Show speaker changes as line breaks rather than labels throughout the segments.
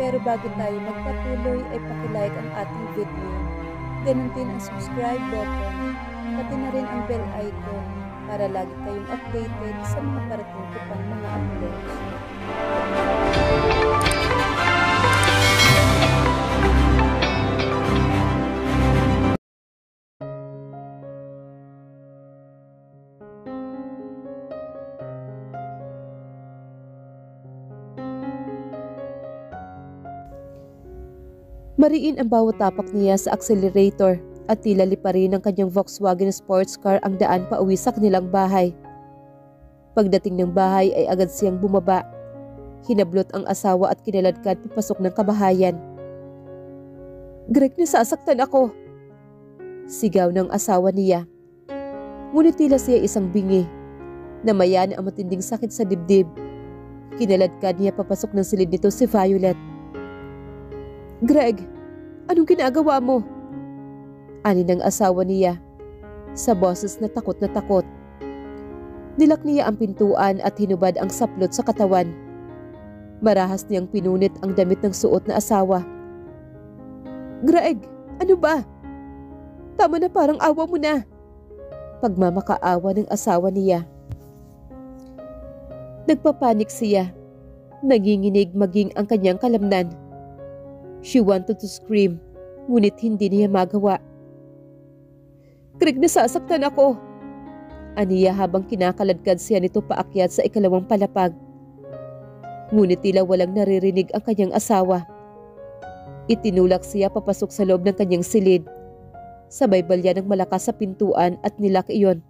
Pero bago tayo magpatuloy ay pakilike ang ating video. Ganun din ang subscribe button, pati na rin ang bell icon para lagi kayong updated sa mga parating ko pang mga uploads. Mariin ang bawat tapak niya sa accelerator at tila liparin ng kanyang Volkswagen sports car ang daan pa uwi sa kanilang bahay. Pagdating ng bahay ay agad siyang bumaba. Hinablot ang asawa at kinaladkad papasok ng kabahayan. "Greg, nasasaktan ako!" Sigaw ng asawa niya. Ngunit tila siya isang bingi. Namayan ang matinding sakit sa dibdib. Kinaladkad niya papasok ng silid nito si Violet. "Greg, anong ginagawa mo?" Ani ng asawa niya, sa boses na takot na takot. Nilak niya ang pintuan at hinubad ang saplot sa katawan. Marahas niyang pinunit ang damit ng suot na asawa. "Greg, ano ba? Tama na, parang awa mo na." Pagmamakaawa ng asawa niya. Nagpapanik siya. Nanginginig maging ang kanyang kalamnan. She wanted to scream, ngunit hindi niya magawa. "Greg, nasasaktan ako!" Aniya habang kinakaladkad siya nito paakyat sa ikalawang palapag. Ngunit tila walang naririnig ang kanyang asawa. Itinulak siya papasok sa loob ng kanyang silid. Sabay balya ng malakas sa pintuan at nilak iyon.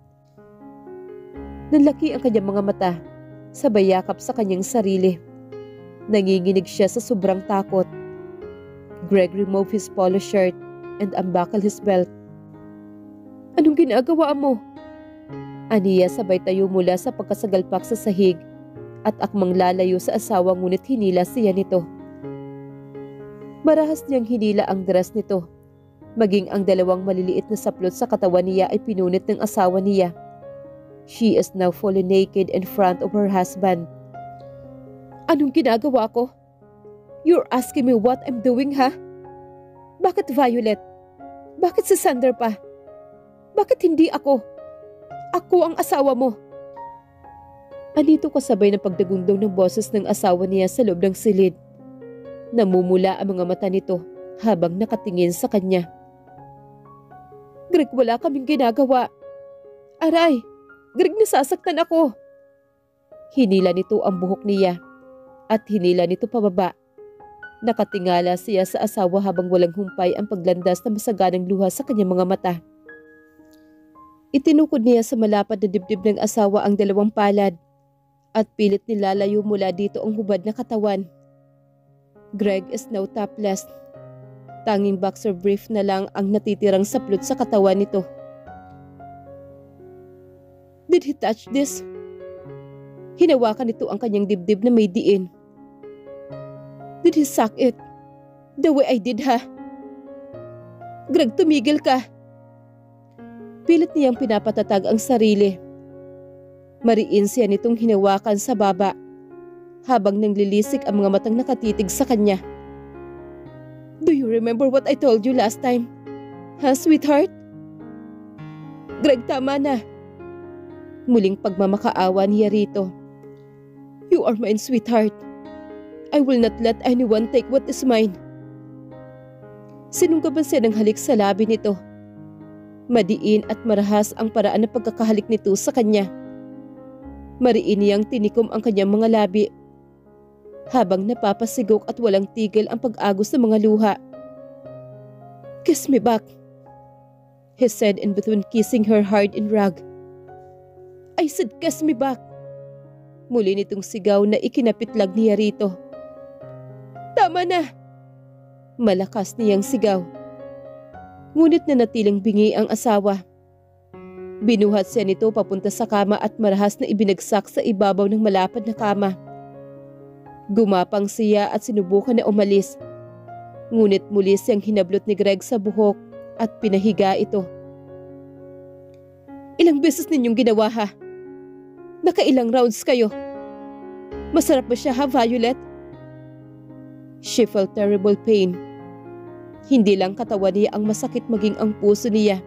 Nanlaki ang kanyang mga mata, sabay yakap sa kanyang sarili. Nanginginig siya sa sobrang takot. Greg removed his polo shirt and unbuckled his belt. "Anong ginagawa mo?" Aniya sabay tayo mula sa pagkasagalpak sa sahig at akmang lalayo sa asawa ngunit hinila siya nito. Marahas niyang hinila ang dress nito. Maging ang dalawang maliliit na saplot sa katawan niya ay pinunit ng asawa niya. She is now fully naked in front of her husband. "Anong ginagawa ko? You're asking me what I'm doing, ha? Bakit Violet? Bakit si Sander pa? Bakit hindi ako? Ako ang asawa mo." Andito kasabay ng pagdagundong ng boses ng asawa niya sa loob ng silid. Namumula ang mga mata nito habang nakatingin sa kanya. "Greg, wala kaming ginagawa. Aray! Greg, nasasaktan ako!" Hinila nito ang buhok niya at hinila nito pababa. Nakatingala siya sa asawa habang walang humpay ang paglandas na masaganang luha sa kanyang mga mata. Itinukod niya sa malapad na dibdib ng asawa ang dalawang palad at pilit nilalayo mula dito ang hubad na katawan. Greg is now topless. Tanging boxer brief na lang ang natitirang saplot sa katawan nito. Did he touch this? Hinawakan nito ang kanyang dibdib na may diin. Did he suck it? The way I did, ha? Greg, tumigil ka. Pilit niyang pinapatatag ang sarili. Mariin siya nitong hinawakan sa baba habang nanglilisik ang mga matang nakatitig sa kanya. Do you remember what I told you last time? Ha, sweetheart? Greg, tama na. Muling pagmamakaawa niya rito. You are mine, sweetheart. I will not let anyone take what is mine. Sinunggaban siya ng halik sa labi nito. Madiin at marahas ang paraan ng pagkakahalik nito sa kanya. Mariin niyang tinikom ang kanyang mga labi habang napapasigok at walang tigil ang pag-agos ng mga luha. Kiss me back, he said in between kissing her hard and rag. I said kiss me back. Muli nitong sigaw na ikinapitlag niya rito. Tama na! Malakas niyang sigaw. Ngunit nanatiling bingi ang asawa. Binuhat siya nito papunta sa kama at marahas na ibinagsak sa ibabaw ng malapad na kama. Gumapang siya at sinubukan na umalis. Ngunit muli siyang hinablot ni Greg sa buhok at pinahiga ito. Ilang beses ninyong ginawa, ha? Nakailang rounds kayo? Masarap ba siya, ha, Violet? She felt terrible pain. Hindi lang katawan niya ang masakit, maging ang puso niya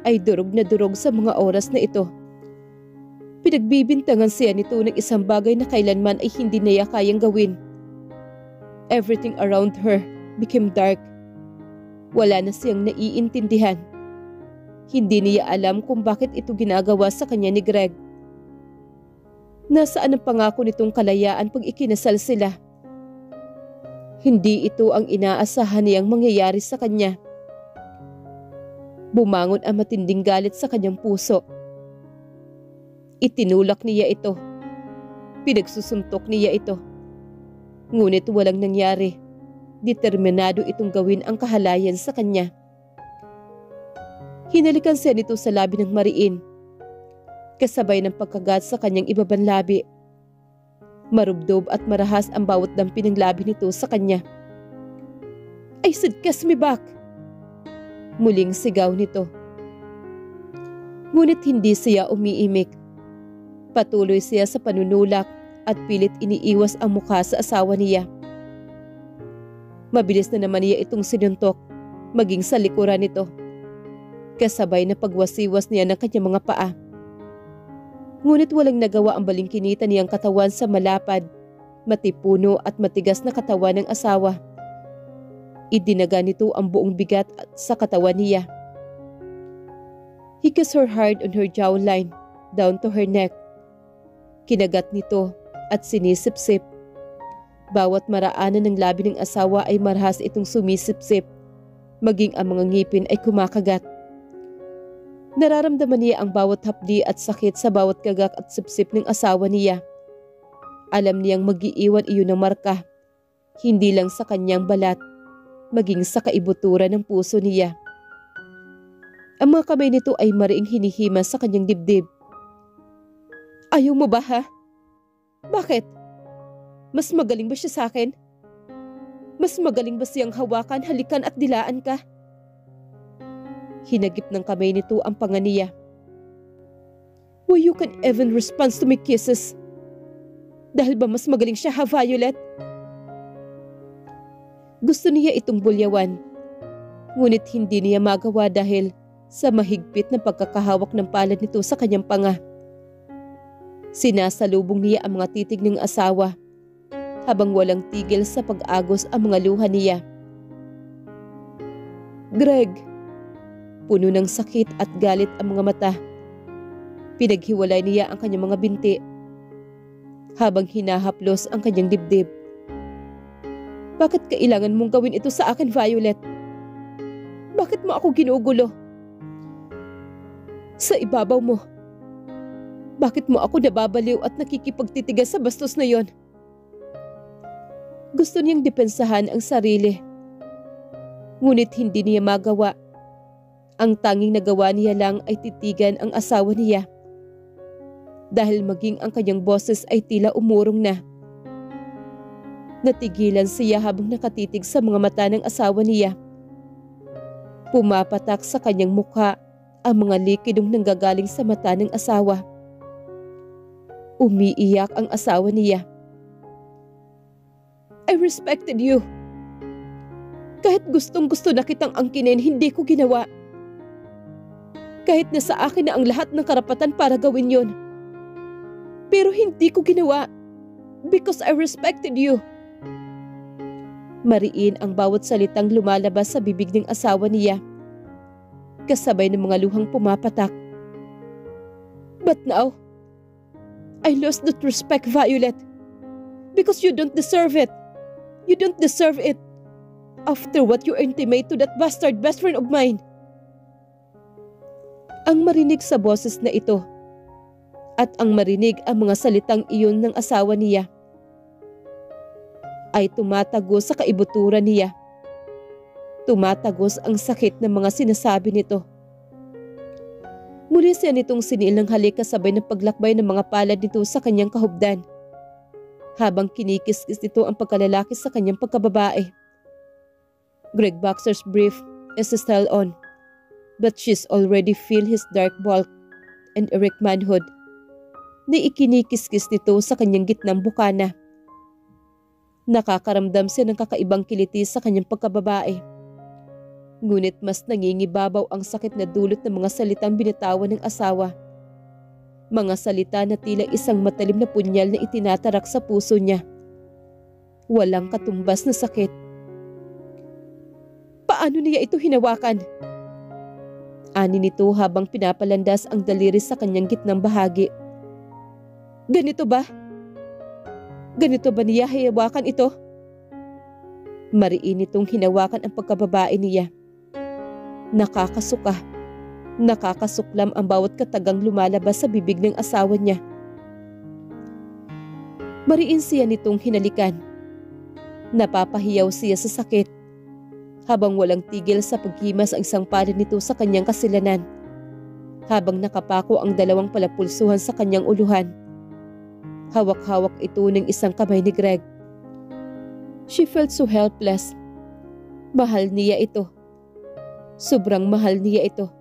ay durog na durog sa mga oras na ito. Pinagbibintangan siya nito ng isang bagay na kailanman ay hindi niya kayang gawin. Everything around her became dark. Wala na siyang naiintindihan. Hindi niya alam kung bakit ito ginagawa sa kanya ni Greg. Nasaan ang pangako nitong kalayaan pag ikinasal sila? Hindi ito ang inaasahan niyang mangyayari sa kanya. Bumangon ang matinding galit sa kanyang puso. Itinulak niya ito. Pinagsusuntok niya ito. Ngunit walang nangyari. Determinado itong gawin ang kahalayan sa kanya. Hinalikan siya nito sa labi ng mariin, kasabay ng pagkagat sa kanyang ibabang labi. Marubdob at marahas ang bawat dampi ng labi nito sa kanya. "I said kiss me back!" Muling sigaw nito. Ngunit hindi siya umiimik. Patuloy siya sa panunulak at pilit iniiwas ang mukha sa asawa niya. Mabilis na naman niya itong sinuntok, maging sa likuran nito, kasabay na pagwasiwas niya ng kanyang mga paa. Ngunit walang nagawa ang balingkinita niyang katawan sa malapad, matipuno at matigas na katawan ng asawa. Idinaga nito ang buong bigat sa katawan niya. He kissed her hard on her jawline, down to her neck. Kinagat nito at sinisip-sip. Bawat maraanan ng labi ng asawa ay marahas itong sumisip-sip, maging ang mga ngipin ay kumakagat. Nararamdaman niya ang bawat hapdi at sakit sa bawat kagak at sipsip ng asawa niya. Alam niyang mag-iiwan iyon ng marka, hindi lang sa kanyang balat, maging sa kaibuturan ng puso niya. Ang mga kamay nito ay mariing hinihima sa kanyang dibdib. "Ayaw mo ba, ha? Bakit? Mas magaling ba siya sa akin? Mas magaling ba siyang hawakan, halikan at dilaan ka?" Hinagip ng kamay nito ang panga niya. "Why you can even respond to my kisses? Dahil ba mas magaling siya, ha, Violet?" Gusto niya itong bulyawan, ngunit hindi niya magawa dahil sa mahigpit na pagkakahawak ng palad nito sa kanyang panga. Sinasalubong niya ang mga titig ng asawa, habang walang tigil sa pag-agos ang mga luha niya. "Greg!" Puno ng sakit at galit ang mga mata. Pinaghiwalay niya ang kanyang mga binti, habang hinahaplos ang kanyang dibdib. "Bakit kailangan mong gawin ito sa akin, Violet? Bakit mo ako ginugulo? Sa ibabaw mo, bakit mo ako nababaliw at nakikipagtitigas sa bastos na yon?" Gusto niyang depensahan ang sarili, ngunit hindi niya magawa. Ang tanging nagawa niya lang ay titigan ang asawa niya, dahil maging ang kanyang boses ay tila umurong na. Natigilan siya habang nakatitig sa mga mata ng asawa niya. Pumapatak sa kanyang mukha ang mga likidong nanggagaling sa mata ng asawa. Umiiyak ang asawa niya. "I respected you. Kahit gustong-gusto na kitang angkinin, hindi ko ginawa. Kahit na sa akin na ang lahat ng karapatan para gawin yon. Pero hindi ko ginawa because I respected you." Mariin ang bawat salitang lumalabas sa bibig ng asawa niya, kasabay ng mga luhang pumapatak. "But now, I lost that respect, Violet, because you don't deserve it. You don't deserve it after what you intimate to that bastard best friend of mine." Ang marinig sa boses na ito at ang marinig ang mga salitang iyon ng asawa niya ay tumatagos sa kaibuturan niya. Tumatagos ang sakit ng mga sinasabi nito. Muli siya nitong sinil ng halik kasabay ng paglakbay ng mga palad nito sa kanyang kahubdan, habang kinikis-kis nito ang pagkalalaki sa kanyang pagkababae. Greg Baxter's brief is still on, but she's already feel his dark bulk and erect manhood na ikinikis-kis nito sa kanyang gitnang bukana. Nakakaramdam siya ng kakaibang kiliti sa kanyang pagkababae. Ngunit mas nangingibabaw ang sakit na dulot ng mga salitang binitawan ng asawa. Mga salita na tila isang matalim na punyal na itinatarak sa puso niya. Walang katumbas na sakit. Paano niya ito hinawakan? Ani nito habang pinapalandas ang daliri sa kanyang gitnang bahagi. Ganito ba? Ganito ba niya hinawakan ito? Mariin itong hinawakan ang pagkababae niya. Nakakasuka. Nakakasuklam ang bawat katagang lumalabas sa bibig ng asawa niya. Mariin siya nitong hinalikan. Napapahiyaw siya sa sakit. Habang walang tigil sa paghimas ang isang palad nito sa kanyang kasilanan. Habang nakapako ang dalawang palapulsuhan sa kanyang uluhan. Hawak-hawak ito ng isang kamay ni Greg. She felt so helpless. Mahal niya ito. Sobrang mahal niya ito.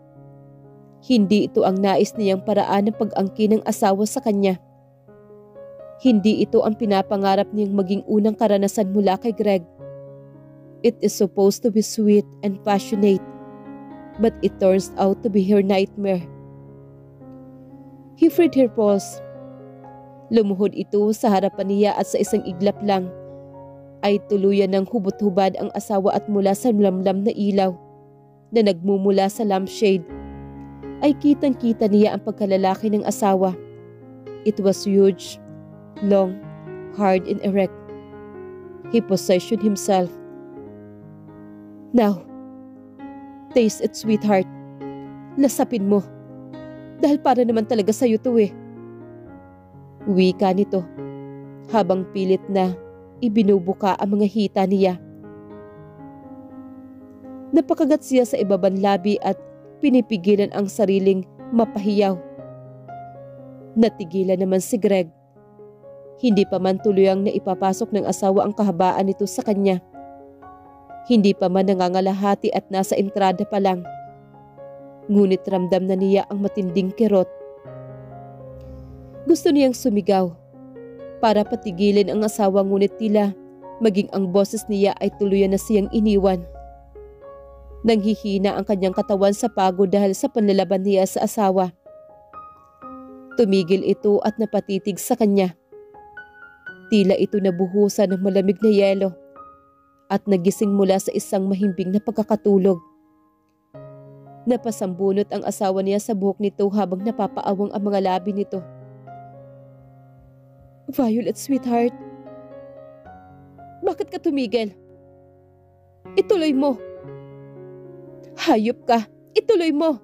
Hindi ito ang nais niyang paraan ng pag-angkin ng asawa sa kanya. Hindi ito ang pinapangarap niyang maging unang karanasan mula kay Greg. It is supposed to be sweet and passionate, but it turns out to be her nightmare. He freed her pulse. Lumuhod ito sa harapan niya at sa isang iglap lang ay tuluyan ng hubot-hubad ang asawa at mula sa lamlam na ilaw na nagmumula sa lampshade ay kitang-kita niya ang pagkalalaki ng asawa. It was huge, long, hard and erect. He possessed himself. Now, taste it, sweetheart. Lasapin mo. Dahil para naman talaga sa'yo to eh. Wika nito habang pilit na ibinubuka ang mga hita niya. Napakagat siya sa ibabang labi at pinipigilan ang sariling mapahiyaw. Natigilan naman si Greg. Hindi pa man tuluyang naipapasok ng asawa ang kahabaan nito sa kanya. Hindi pa man nangangalahati at nasa entrada pa lang. Ngunit ramdam na niya ang matinding kirot. Gusto niyang sumigaw para patigilin ang asawa ngunit tila maging ang boses niya ay tuluyan na siyang iniwan. Nanghihina ang kanyang katawan sa pagod dahil sa panlalaban niya sa asawa. Tumigil ito at napatitig sa kanya. Tila ito nabuhusan ng malamig na yelo at nagising mula sa isang mahimbing na pagkakatulog. Napasambunot ang asawa niya sa buhok nito habang napapaawang ang mga labi nito. Violet, sweetheart. Bakit ka tumigil? Ituloy mo. Hayop ka! Ituloy mo!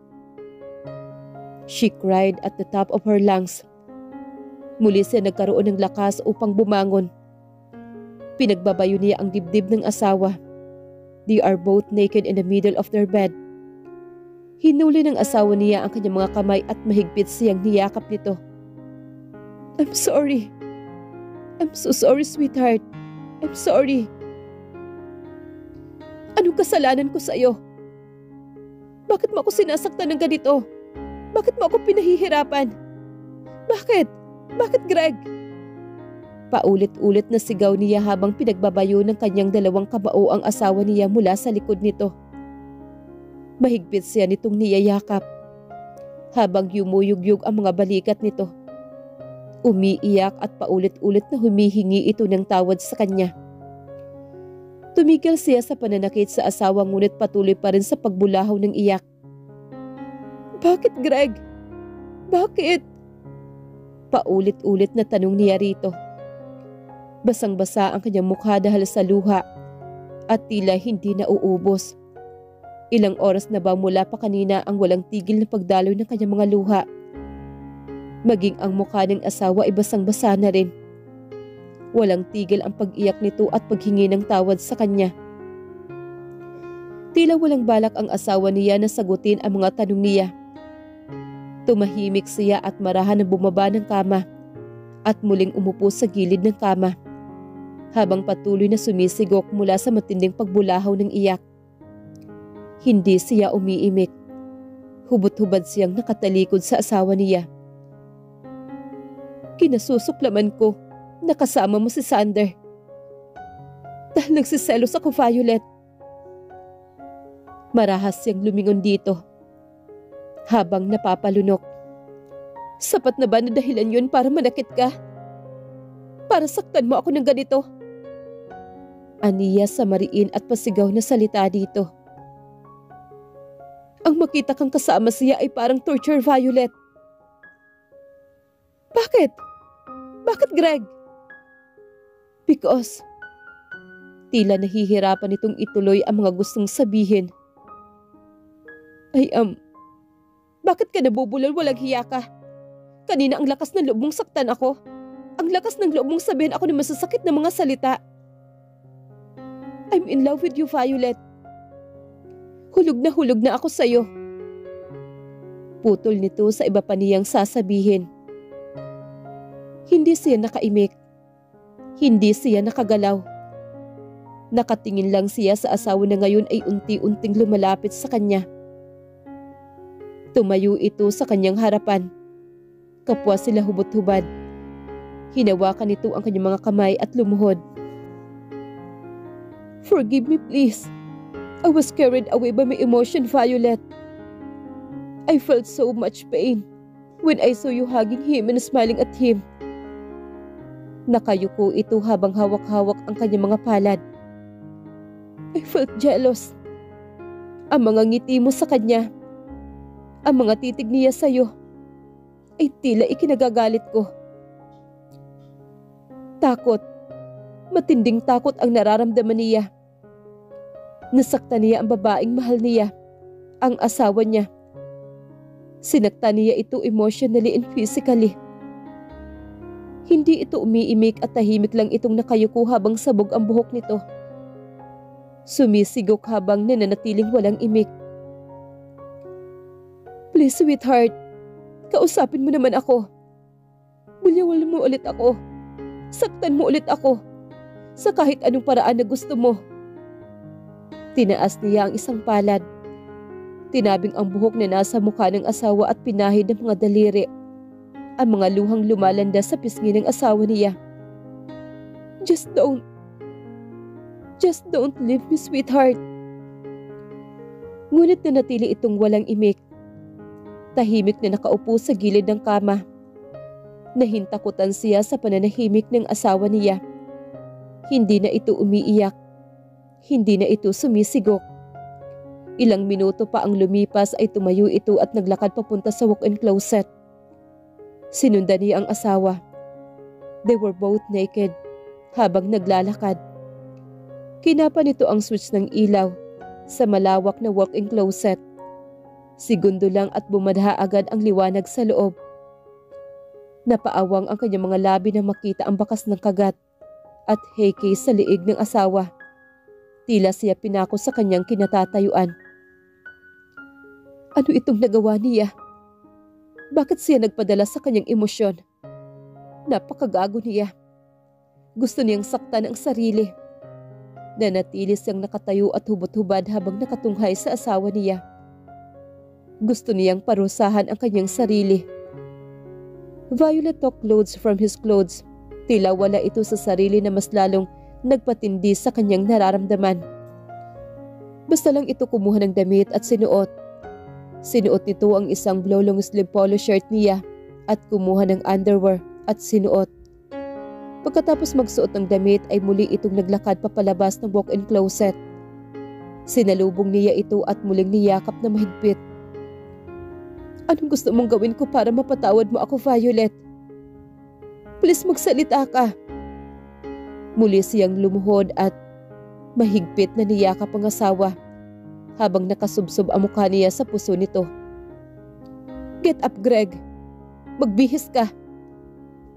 She cried at the top of her lungs. Muli siya nagkaroon ng lakas upang bumangon. Pinagbabayo niya ang dibdib ng asawa. They are both naked in the middle of their bed. Hinuli ng asawa niya ang kanyang mga kamay at mahigpit siyang niyakap nito. I'm sorry. I'm so sorry, sweetheart. I'm sorry. Anong kasalanan ko sa iyo? Bakit mo ako sinasaktan ng ganito? Bakit mo ako pinahihirapan? Bakit? Bakit, Greg? Paulit-ulit na sigaw niya habang pinagbabayo ng kanyang dalawang kabao ang asawa niya mula sa likod nito. Mahigpit siya nitong niyayakap habang yumuyugyug ang mga balikat nito. Umiiyak at paulit-ulit na humihingi ito ng tawad sa kanya. Tumigil siya sa pananakit sa asawa ngunit patuloy pa rin sa pagbulahaw ng iyak. Bakit, Greg? Bakit? Paulit-ulit na tanong niya rito. Basang-basa ang kanyang mukha dahil sa luha at tila hindi nauubos. Ilang oras na ba mula pa kanina ang walang tigil na pagdaloy ng kanyang mga luha. Maging ang mukha ng asawa ay basang-basa na rin. Walang tigil ang pag-iyak nito at paghingi ng tawad sa kanya. Tila walang balak ang asawa niya na sagutin ang mga tanong niya. Tumahimik siya at marahan na bumaba ng kama at muling umupo sa gilid ng kama habang patuloy na sumisigok mula sa matinding pagbulahaw ng iyak. Hindi siya umiimik. Hubot-hubad siyang nakatalikod sa asawa niya. Kinasusuklaman ko na kasama mo si Sander. Dahil nagsiselos ako, Violet. Marahas siyang lumingon dito habang napapalunok. Sapat na ba na dahilan yun para manakit ka? Para saktan mo ako ng ganito? Aniya sa mariin at pasigaw na salita dito. Ang makita kang kasama siya ay parang torture, Violet. Bakit? Bakit, Greg? Because tila nahihirapan itong ituloy ang mga gustong sabihin. Bakit ka nabubulol? Walang hiya ka. Kanina ang lakas ng loob mong saktan ako. Ang lakas ng loob mong sabihin ako ng masasakit na mga salita. I'm in love with you, Violet. Hulog na ako sa'yo. Putol nito sa iba pa niyang sasabihin. Hindi siya nakaimik. Hindi siya nakagalaw. Nakatingin lang siya sa asawa na ngayon ay unti-unting lumalapit sa kanya. Tumayo ito sa kanyang harapan. Kapwa sila hubot-hubad. Hinawakan nito ang kanyang mga kamay at lumuhod. Forgive me, please. I was carried away by my emotion, Violet. I felt so much pain when I saw you hugging him and smiling at him. Nakayuko ito habang hawak-hawak ang kanyang mga palad. I felt jealous. Ang mga ngiti mo sa kanya, ang mga titig niya sa'yo, ay tila ikinagagalit ko. Takot. Matinding takot ang nararamdaman niya. Nasaktan niya ang babaeng mahal niya, ang asawa niya. Sinaktan niya ito emotionally and physically. Hindi ito umiimik at tahimik lang itong nakayuko habang sabog ang buhok nito. Sumisigok habang nananatiling walang imik. Please, sweetheart, kausapin mo naman ako. Bulyawal mo ulit ako. Saktan mo ulit ako. Sa kahit anong paraan na gusto mo. Tinaas niya ang isang palad. Tinabing ang buhok na nasa mukha ng asawa at pinahid ng mga daliri. Ang mga luhang lumalanda sa pisngi ng asawa niya. Just don't leave me, sweetheart. Ngunit nanatili itong walang imik. Tahimik na nakaupo sa gilid ng kama. Nahintakutan siya sa pananahimik ng asawa niya. Hindi na ito umiiyak. Hindi na ito sumisigok. Ilang minuto pa ang lumipas ay tumayo ito at naglakad papunta sa walk-in closet. Sinundan niya ang asawa. They were both naked habang naglalakad. Kinapa nito ang switch ng ilaw sa malawak na walk-in closet. Segundo lang at bumadha agad ang liwanag sa loob. Napaawang ang kanyang mga labi na makita ang bakas ng kagat at heke sa liig ng asawa. Tila siya pinako sa kanyang kinatatayuan. Ano itong nagawa niya? Bakit siya nagpadala sa kanyang emosyon? Napakagago niya. Gusto niyang saktan ang sarili. Nanatili siyang nakatayo at hubot-hubad habang nakatunghay sa asawa niya. Gusto niyang parusahan ang kanyang sarili. Violet took clothes from his clothes. Tila wala ito sa sarili na mas lalong nagpatindi sa kanyang nararamdaman. Basta lang ito kumuha ng damit at sinuot. Sinuot nito ang isang blue long sleeve polo shirt niya at kumuha ng underwear at sinuot. Pagkatapos magsuot ng damit ay muli itong naglakad papalabas ng walk-in closet. Sinalubong niya ito at muling niyakap na mahigpit. Anong gusto mong gawin ko para mapatawad mo ako, Violet? Please magsalita ka. Muli siyang lumuhod at mahigpit na niyakap ang asawa habang nakasubsob ang mukha niya sa puso nito. Get up, Greg. Magbihis ka.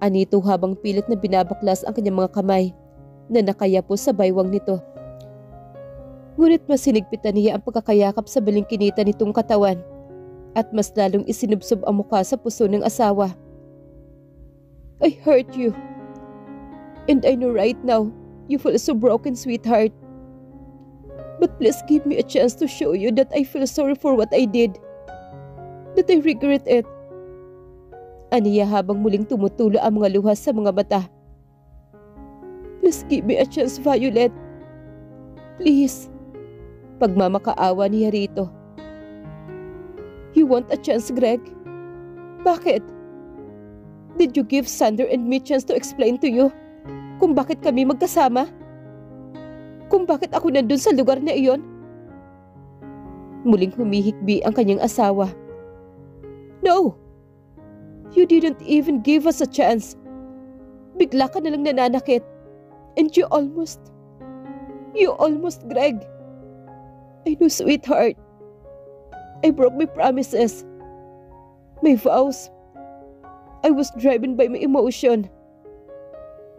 Anito habang pilit na binabaklas ang kanyang mga kamay na nakayapo sa baywang nito. Ngunit mas sinigpitan niya ang pagkakayakap sa balingkinita nitong katawan at mas lalong isinubsob ang mukha sa puso ng asawa. I hurt you. And I know right now you feel so broken, sweetheart. But please give me a chance to show you that I feel sorry for what I did. That I regret it. Aniya habang muling tumutulo ang mga luha sa mga mata. Please give me a chance, Violet. Please. Pagmamakaawa niya rito. You want a chance, Greg? Bakit? Did you give Sander and me chance to explain to you kung bakit kami magkasama? Kung bakit ako nandun sa lugar na iyon? Muling humihikbi ang kanyang asawa. No! You didn't even give us a chance. Bigla ka nalang nananakit. And you almost, Greg. I know, sweetheart. I broke my promises. My vows. I was driven by my emotion.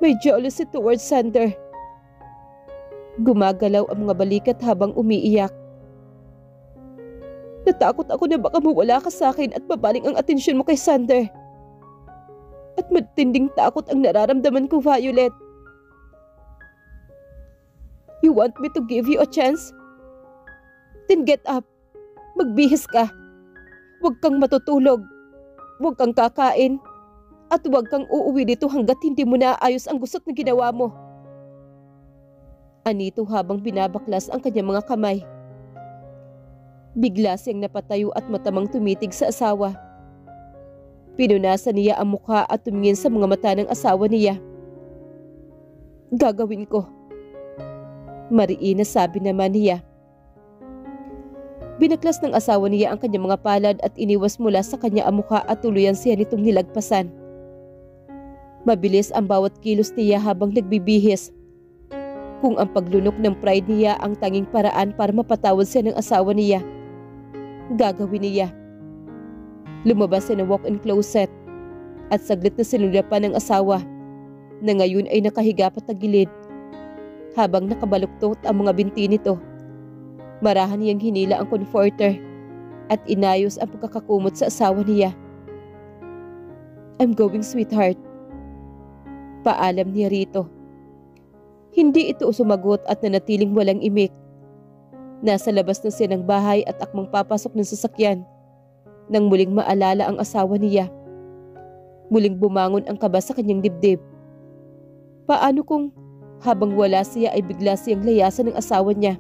My jealousy towards Sander. Gumagalaw ang mga balikat habang umiiyak. Natakot ako na baka mawala ka sa akin at babaling ang atensyon mo kay Sander. At matinding takot ang nararamdaman ko, Violet. You want me to give you a chance? Then get up. Magbihis ka. Huwag kang matutulog. Huwag kang kakain. At huwag kang uuwi dito hanggat hindi mo naayos ang gusot na ginawa mo. Anito habang binabaklas ang kanyang mga kamay. Bigla siyang napatayo at matamang tumitig sa asawa. Pinunasan niya ang mukha at tumingin sa mga mata ng asawa niya. Gagawin ko. Mariin na sabi naman niya. Binaklas ng asawa niya ang kanyang mga palad at iniwas mula sa kanya ang mukha at tuluyan siya nitong nilagpasan. Mabilis ang bawat kilos niya habang nagbibihis. Kung ang paglunok ng pride niya ang tanging paraan para mapatawad siya ng asawa niya, gagawin niya. Lumabas siya ng walk-in closet at saglit na sinulapan ng asawa na ngayon ay nakahiga patagilid. Habang nakabaluktot ang mga binti nito, marahan niyang hinila ang comforter at inayos ang pagkakakumot sa asawa niya. I'm going, sweetheart. Paalam niya rito. Hindi ito sumagot at nanatiling walang imik. Nasa labas na siya ng bahay at akmang papasok ng sasakyan nang muling maalala ang asawa niya. Muling bumangon ang kaba sa kanyang dibdib. Paano kung habang wala siya ay bigla siyang layasan ng asawa niya?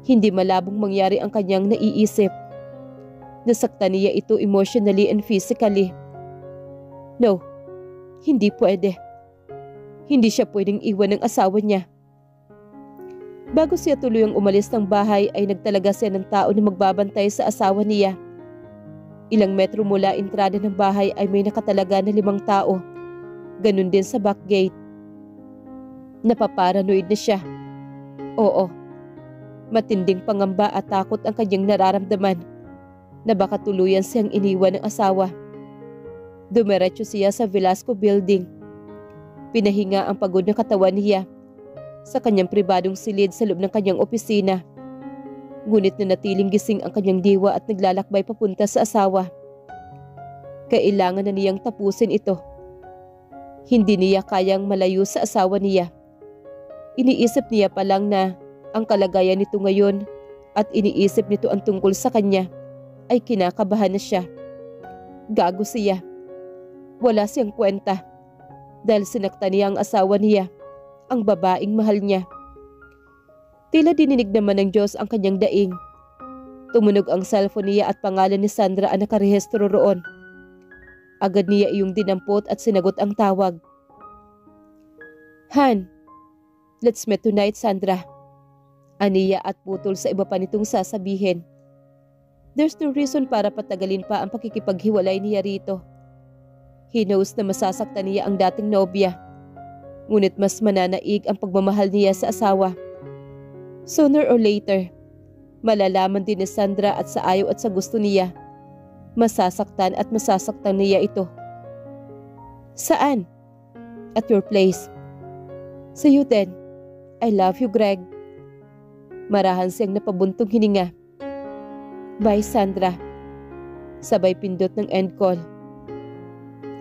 Hindi malabong mangyari ang kanyang naiisip. Nasaktan niya ito emotionally and physically. No. Hindi pwede. Hindi siya pwedeng iwan ng asawa niya. Bago siya tuluyang umalis ng bahay ay nagtalaga siya ng tao na magbabantay sa asawa niya. Ilang metro mula entrada ng bahay ay may nakatalaga na 5 tao. Ganun din sa back gate. Napaparanoid na siya. Oo. Matinding pangamba at takot ang kanyang nararamdaman na baka tuluyan siyang iniwan ng asawa. Dumiretso siya sa Velasco Building. Pinahinga ang pagod na katawan niya sa kanyang pribadong silid sa loob ng kanyang opisina. Ngunit nanatiling gising ang kanyang diwa at naglalakbay papunta sa asawa. Kailangan na niyang tapusin ito. Hindi niya kayang malayo sa asawa niya. Iniisip niya pa lang na ang kalagayan nito ngayon at iniisip nito ang tungkol sa kanya ay kinakabahan na siya. Gago siya. Wala siyang kwenta dahil sinaktan niya ang asawa niya, ang babaeng mahal niya. Tila dininig naman ng Diyos ang kanyang daing. Tumunog ang cellphone niya at pangalan ni Sandra ang nakarehistro roon. Agad niya iyong dinampot at sinagot ang tawag. Han, let's meet tonight, Sandra. Aniya at putol sa iba pa nitong sasabihin. There's no reason para patagalin pa ang pakikipaghiwalay niya rito. He knows na masasaktan niya ang dating nobya. Ngunit mas mananaig ang pagmamahal niya sa asawa. Sooner or later, malalaman din ni Sandra at sa ayaw at sa gusto niya. Masasaktan niya ito. Saan? At your place. Sa you then. I love you, Greg. Marahan siyang napabuntong hininga. Bye, Sandra. Sabay pindot ng end call.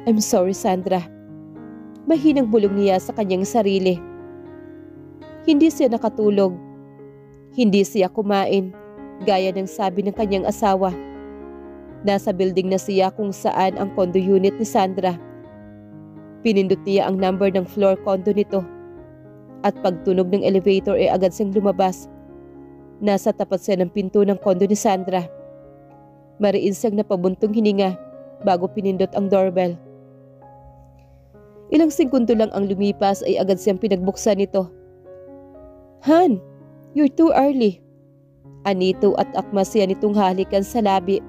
I'm sorry, Sandra. Mahinang bulong niya sa kanyang sarili. Hindi siya nakatulog. Hindi siya kumain, gaya ng sabi ng kanyang asawa. Nasa building na siya kung saan ang condo unit ni Sandra. Pinindot niya ang number ng floor condo nito. At pagtunog ng elevator ay agad siyang lumabas. Nasa tapat siya ng pinto ng kondo ni Sandra. Mariin siyang napabuntong hininga bago pinindot ang doorbell. Ilang segundo lang ang lumipas ay agad siyang pinagbuksan nito. "Han, you're too early." Anito at akma siya nitong halikan sa labi.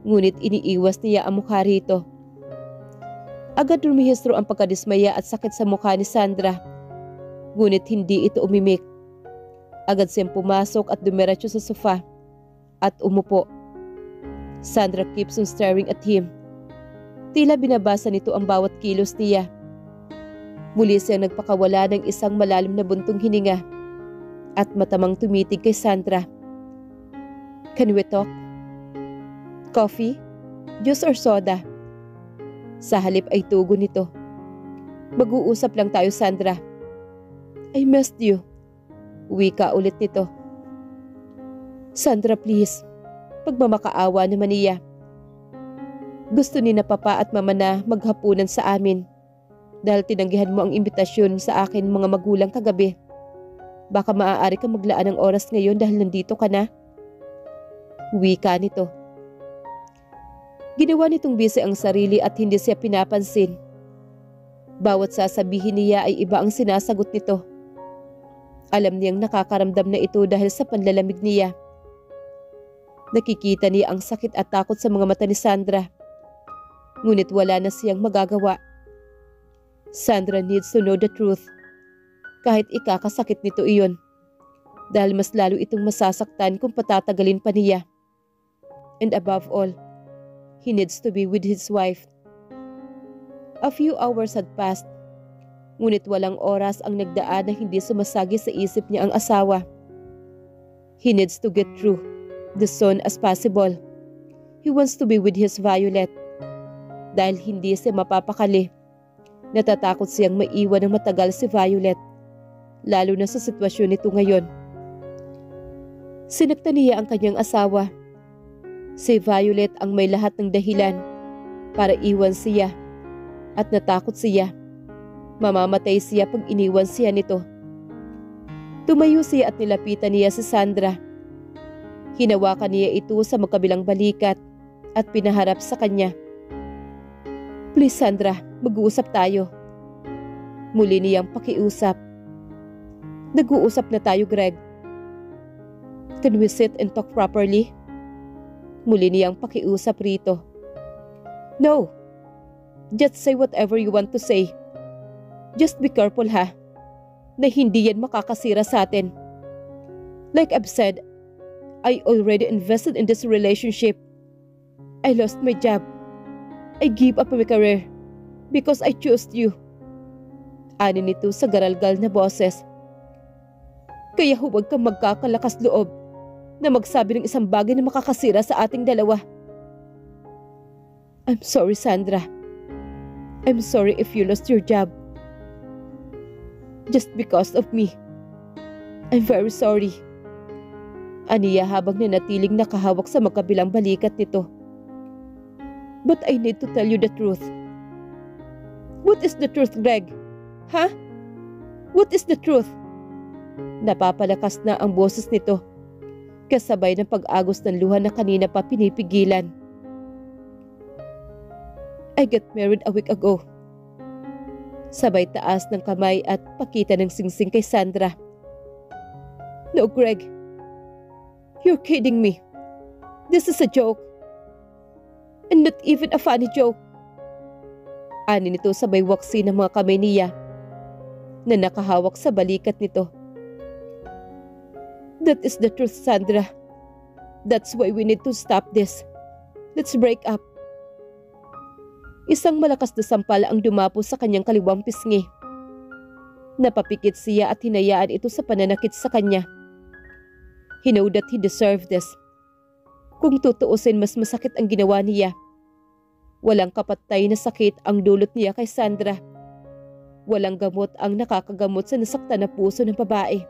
Ngunit iniiwas niya ang mukha rito. Agad rumihistro ang pagkadismaya at sakit sa mukha ni Sandra. Ngunit hindi ito umimik. Agad siyang pumasok at dumiretso sa sofa at umupo. Sandra keeps on staring at him. Tila binabasa nito ang bawat kilos niya. Muli siyang nagpakawala ng isang malalim na buntong hininga at matamang tumitig kay Sandra. "Can we talk? Coffee? Juice or soda?" Sa halip ay tugon nito. "Mag-uusap lang tayo, Sandra." "I missed you." Wika ulit nito. "Sandra, please." Pagmamakaawa naman niya. "Gusto ni na papa at mama na maghapunan sa amin dahil tinanggihan mo ang imbitasyon sa akin mga magulang kagabi. Baka maaari kang maglaan ng oras ngayon dahil nandito ka na." Wika nito. Ginawa nitong busy ang sarili at hindi siya pinapansin. Bawat sasabihin niya ay iba ang sinasagot nito. Alam niyang nakakaramdam na ito dahil sa panlalamig niya. Nakikita niya ang sakit at takot sa mga mata ni Sandra. Ngunit wala na siyang magagawa. Sandra needs to know the truth. Kahit ikakasakit nito iyon. Dahil mas lalo itong masasaktan kung patatagalin pa niya. And above all, he needs to be with his wife. A few hours had passed. Ngunit walang oras ang nagdaan na hindi sumasagi sa isip niya ang asawa. He needs to get through the soon as possible. He wants to be with his Violet. Dahil hindi siya mapapakali. Natatakot siyang maiwan ng matagal si Violet. Lalo na sa sitwasyon nito ngayon. Sinaktan niya ang kanyang asawa. Si Violet ang may lahat ng dahilan para iwan siya. At natakot siya. Mamamatay siya pag iniwan siya nito. Tumayo siya at nilapitan niya si Sandra. Hinawakan niya ito sa magkabilang balikat at pinaharap sa kanya. "Please Sandra, mag-uusap tayo." Muli niyang pakiusap. "Nag-uusap na tayo, Greg." "Can we sit and talk properly?" Muli niyang pakiusap rito. "No. Just say whatever you want to say. Just be careful ha, na hindi yan makakasira sa atin. Like I've said, I already invested in this relationship. I lost my job. I gave up my career because I chose you." Ani nito sa garalgal na boses. "Kaya huwag kang magkakalakas loob na magsabi ng isang bagay na makakasira sa ating dalawa." "I'm sorry, Sandra. I'm sorry if you lost your job. Just because of me. I'm very sorry." Aniya habang nanatiling nakahawak sa magkabilang balikat nito. "But I need to tell you the truth." "What is the truth, Greg? Ha? What is the truth?" Napapalakas na ang boses nito. Kasabay ng pag-agos ng luha na kanina pa pinipigilan. "I got married a week ago." Sabay taas ng kamay at pakita ng singsing kay Sandra. "No, Greg. You're kidding me. This is a joke. And not even a funny joke." Ani nito sabay waksi ng mga kamay niya na nakahawak sa balikat nito. "That is the truth, Sandra. That's why we need to stop this. Let's break up." Isang malakas na sampal ang dumapo sa kanyang kaliwang pisngi. Napapikit siya at hinayaan ito sa pananakit sa kanya. He know that he deserved this. Kung tutuusin, mas masakit ang ginawa niya. Walang kapatay na sakit ang dulot niya kay Sandra. Walang gamot ang nakakagamot sa nasaktan na puso ng babae.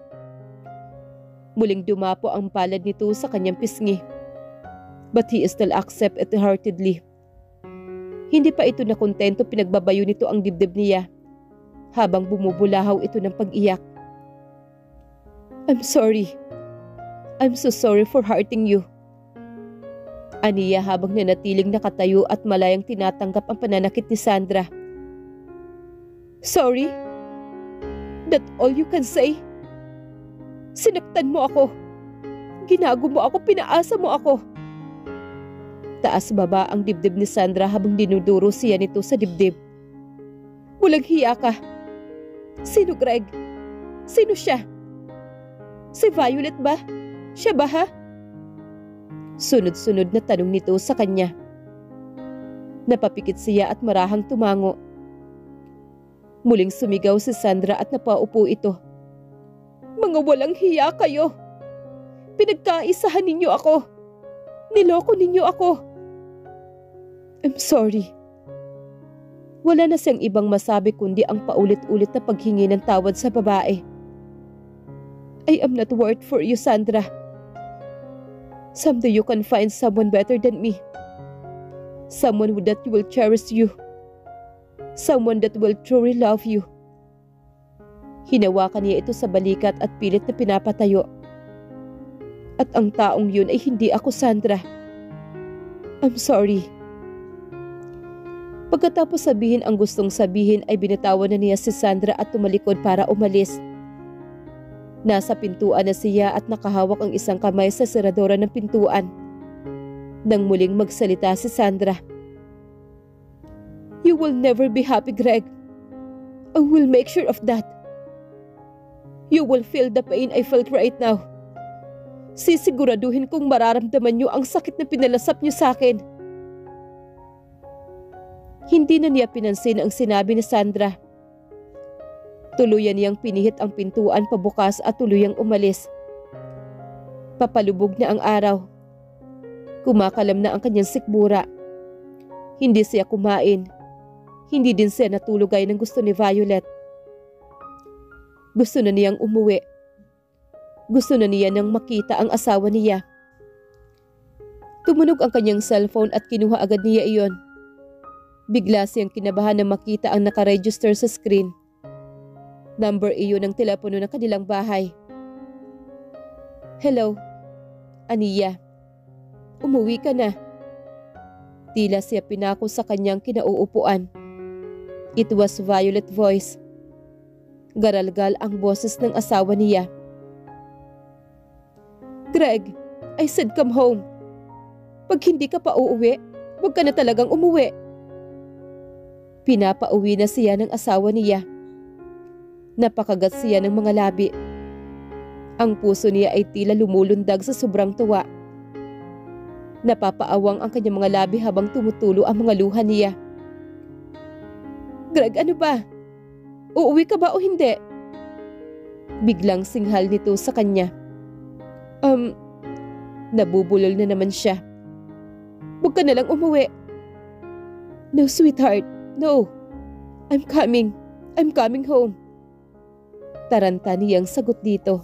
Muling dumapo ang palad nito sa kanyang pisngi. But he still accept it heartedly. Hindi pa ito nakontento, pinagbabayo nito ang dibdib niya habang bumubulahaw ito ng pag-iyak. I'm sorry. I'm so sorry for hurting you. Aniya habang nanatiling nakatayo at malayang tinatanggap ang pananakit ni Sandra. Sorry? That all you can say? Sinaktan mo ako. Ginago mo ako, pinaasa mo ako. Taas baba ang dibdib ni Sandra habang dinuduro siya nito sa dibdib. Walang hiya ka. Sino Greg? Sino siya? Si Violet ba? Siya ba ha? Sunod-sunod na tanong nito sa kanya. Napapikit siya at marahang tumango. Muling sumigaw si Sandra at napaupo ito. Mga walang hiya kayo. Pinagkaisahan ninyo ako. Niloko ninyo ako. I'm sorry. Wala na siyang ibang masabi kundi ang paulit-ulit na paghingi ng tawad sa babae. I am not worth for you, Sandra. Someday you can find someone better than me. Someone that will cherish you. Someone that will truly love you. Hinawakan niya ito sa balikat at pilit na pinapatayo. At ang taong yun ay hindi ako, Sandra. I'm sorry. Pagkatapos sabihin ang gustong sabihin ay binitawan na niya si Sandra at tumalikod para umalis. Nasa pintuan na siya at nakahawak ang isang kamay sa seradora ng pintuan. Nang muling magsalita si Sandra. You will never be happy, Greg. I will make sure of that. You will feel the pain I felt right now. Sisiguraduhin kong mararamdaman niyo ang sakit na pinalasap niyo sa akin. Hindi na niya pinansin ang sinabi ni Sandra. Tuluyan niyang pinihit ang pintuan pabukas at tuluyang umalis. Papalubog na ang araw. Kumakalam na ang kanyang sikmura. Hindi siya kumain. Hindi din siya natulog gaya ng gusto ni Violet. Gusto na niyang umuwi. Gusto na niya nang makita ang asawa niya. Tumunog ang kanyang cellphone at kinuha agad niya iyon. Bigla siyang kinabahan na makita ang nakaregister sa screen. Number iyon ng telepono ng kanilang bahay. Hello, Aniya. Umuwi ka na. Tila siya pinako sa kanyang kinauupuan. It was Violet voice. Garalgal ang boses ng asawa niya. Greg, I said come home. Pag hindi ka pa uuwi, wag ka na talagang umuwi. Pinapauwi na siya ng asawa niya. Napakagat siya ng mga labi. Ang puso niya ay tila lumulundag sa sobrang tuwa. Napapaawang ang kanyang mga labi habang tumutulo ang mga luha niya. Greg, ano ba? Uuwi ka ba o hindi? Biglang singhal nito sa kanya. Nabubulol na naman siya. Huwag ka na lang umuwi. No, sweetheart. No. I'm coming. I'm coming home. Taranta niyang sagot dito.